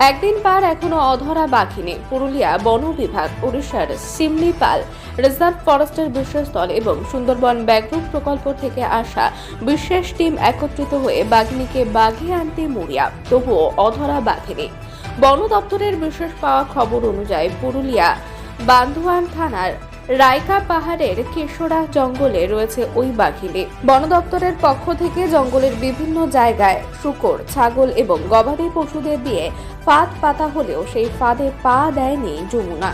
একদিন পার এখনো অধরা বাঘিনী। পুরুলিয়া বন বিভাগ, উড়িষ্যার সিমলিপাল রিজার্ভ ফরেস্টের বিশেষ দল এবং সুন্দরবন ব্যাঘ্র প্রকল্প থেকে আসা বিশেষ টিম একত্রিত হয়ে বাঘিনীকে বাঘে আনতে মরিয়া, তবুও অধরা বাঘিনী। বন দপ্তরের বিশেষ পাওয়া খবর অনুযায়ী পুরুলিয়া বান্দোয়ান থানার রায়কা পাহাড়ের কেশরা জঙ্গলে রয়েছে ওই বাঘিনী। বন দপ্তরের পক্ষ থেকে জঙ্গলের বিভিন্ন জায়গায় শূকর, ছাগল এবং গবাদি পশুদের দিয়ে ফাঁদ পাতা হলেও সেই ফাঁদে পা দেয়নি যমুনা।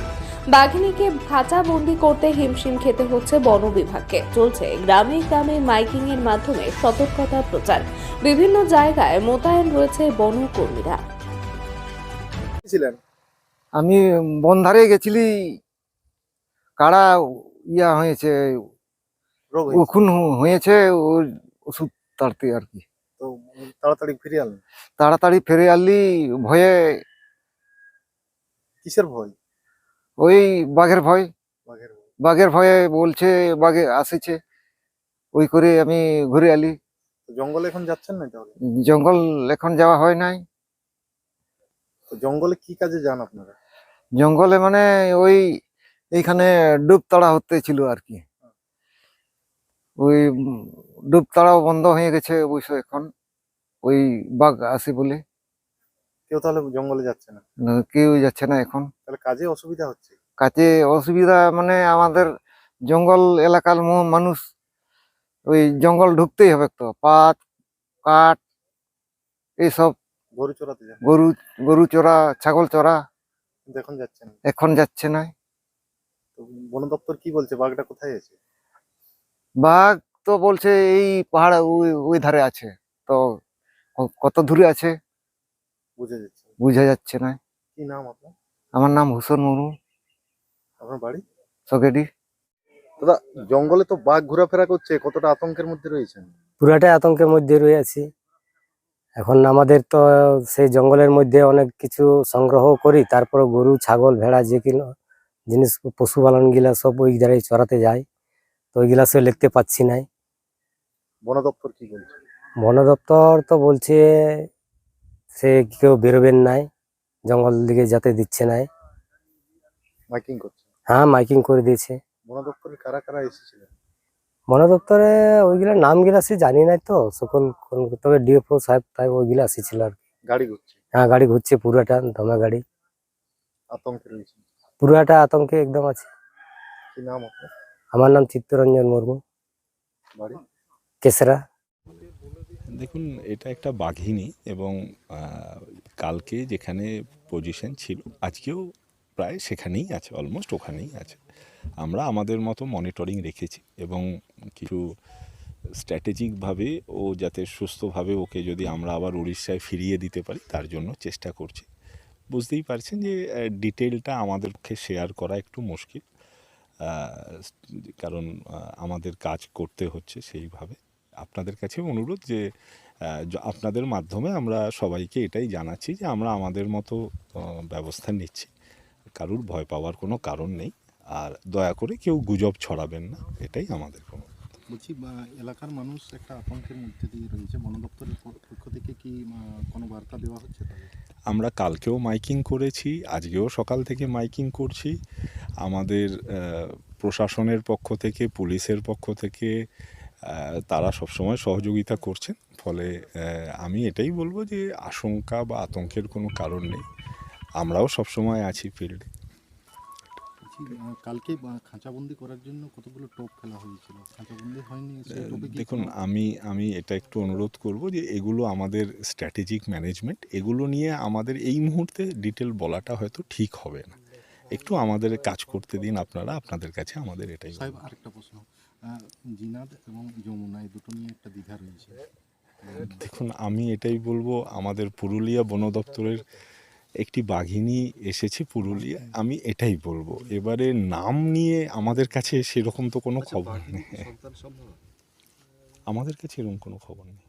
বাঘিনীকে খাঁচাবন্দি করতে হিমশিম খেতে হচ্ছে বন বিভাগকে। চলছে গ্রামে গ্রামে মাইকিং এর মাধ্যমে সতর্কতা প্রচার। বিভিন্ন জায়গায় মোতায়েন রয়েছে বনকর্মীরা। আমি বনধারে গেছিলি, কারা ইয়া হয়েছে, রোগ হয়েছে। উকুন হয়েছে, ওর ওষুধ তাড়তে আর কি। তো তাড়াতাড়ি ফিরে আনলেন। তাড়াতাড়ি ফিরে আনলি ভয়ে। কিসের ভয়? ওই বাঘের ভয়। বাঘের ভয়। বাঘের ভয়ে বলছে বাঘে আসেছে, ওই করে আমি ঘুরে আলি। তো জঙ্গলে এখন যাচ্ছেন না তাহলে? জঙ্গল এখন যাওয়া হয় নাই। তো জঙ্গলে কি কাজে যান আপনারা? জঙ্গলে মানে ওই এইখানে ডুব তাড়া হতে ছিল আর কি। ওই ডুব তাড়াও বন্ধ হয়ে গেছে অবশ্য এখন, ওই বাঘ আসে বলে। কেউ তাহলে জঙ্গলে যাচ্ছে না? কেউ যাচ্ছে না এখন। তাহলে কাজে অসুবিধা হচ্ছে। কাজে অসুবিধা মানে আমাদের জঙ্গল এলাকার মানুষ ওই জঙ্গল ঢুকতেই হবে, তো পাত কাঠ এইসব, গরু চড়াতে যান? গরু চড়া, ছাগল চড়া। কিন্তু এখন যাচ্ছেন না। এখন যাচ্ছে না। তো বন দপ্তর কি বলছে, বাঘটা কোথায় আছে? বাঘ তো বলছে এই পাহাড় ওই ধারে আছে, তো কত দূরে আছে বুঝে যাচ্ছে না। বোঝা যাচ্ছে না। কি নাম আপনার? আমার নাম হুসেন মুর্মু, আপনার বাড়ি? সকেডি। দাদা, জঙ্গলে তো বাঘ ঘোরাফেরা করছে, কতটা আতঙ্কের মধ্যে রয়েছেন? পুরাটাই আতঙ্কের মধ্যে রয়েছি। এখন আমাদের তো সেই জঙ্গলের মধ্যে অনেক কিছু সংগ্রহ করি, তারপরে গরু, ছাগল, ভেড়া যে কিনো জিনিস পশুপালন গিলা সব ওই জায়গায় চড়াতে যায়, তো ওইগুলা সে লিখতে পাচ্ছি নাই। বন দপ্তর কি বলছে? বন দপ্তর তো বলছে সে কেউ বেরোবেন নাই, জঙ্গল দিকে যেতে দিচ্ছে নাই। মাইকিং করছে? হ্যাঁ, মাইকিং করে দিয়েছে। বন দপ্তরে কারা কারা এসেছিলেন? বন দপ্তরে ওইগুলা নামগুলা সে জানি নাই তো সকল, তবে ডিএফও সাহেব টাইপ ওইগুলা এসেছিল আর কি। গাড়ি ঘুরছে? হ্যাঁ, গাড়ি ঘুরছে পুরাটা, দমে গাড়ি। আতঙ্কে রয়েছে? পুরাটা আতঙ্কে একদম আছে। কি নাম আপনার? আমার নাম চিত্তরঞ্জন মুর্মু, বাড়ি? কেশরা। দেখুন, এটা একটা বাঘিনী এবং কালকে যেখানে পজিশন ছিল আজকেও প্রায় সেখানেই আছে, অলমোস্ট ওখানেই আছে। আমরা আমাদের মতো মনিটরিং রেখেছি এবং কিছু স্ট্র্যাটেজিকভাবে ও যাতে সুস্থভাবে ওকে যদি আমরা আবার উড়িষ্যায় ফিরিয়ে দিতে পারি তার জন্য চেষ্টা করছি। বুঝতেই পারছেন যে ডিটেলটা আমাদের পক্ষে শেয়ার করা একটু মুশকিল, কারণ আমাদের কাজ করতে হচ্ছে সেইভাবে। আপনাদের কাছে অনুরোধ যে আপনাদের মাধ্যমে আমরা সবাইকে এটাই জানাচ্ছি যে আমরা আমাদের মতো ব্যবস্থা নিচ্ছি, কারুর ভয় পাওয়ার কোনো কারণ নেই, আর দয়া করে কেউ গুজব ছড়াবেন না, এটাই আমাদের কোনো। বলছি, এলাকার মানুষ একটা আতঙ্কের মধ্যে দিয়ে রয়েছে, বন দপ্তরের পক্ষ থেকে কি কোনো বার্তা দেওয়া হচ্ছে? আমরা কালকেও মাইকিং করেছি, আজকেও সকাল থেকে মাইকিং করছি। আমাদের প্রশাসনের পক্ষ থেকে, পুলিশের পক্ষ থেকে তারা সবসময় সহযোগিতা করছেন। ফলে আমি এটাই বলবো যে আশঙ্কা বা আতঙ্কের কোনো কারণ নেই, আমরাও সবসময় আছি ফিল্ডে। কালকে খাঁচাবন্দি করার জন্য কতগুলো টোপ ফেলা হয়েছিল, খাঁচাবন্দি হয়নি? দেখুন, আমি এটা একটু অনুরোধ করব যে এগুলো আমাদের স্ট্র্যাটেজিক ম্যানেজমেন্ট, এগুলো নিয়ে আমাদের এই মুহূর্তে ডিটেল বলাটা হয়তো ঠিক হবে না। একটু আমাদের কাজ করতে দিন আপনারা, আপনাদের কাছে আমাদের এটাই। সাহেব, আরেকটা প্রশ্ন, জিনাদ এবং যমুনা এই দুটো নিয়ে একটা দ্বিধা রয়েছে। দেখুন, আমি এটাই বলবো, আমাদের পুরুলিয়া বন দপ্তরের একটি বাঘিনী এসেছে পুরুলিয়া, আমি এটাই বলবো। এবারে নাম নিয়ে আমাদের কাছে সেরকম তো কোনো খবর নেই, আমাদের কাছে এরকম কোনো খবর নেই।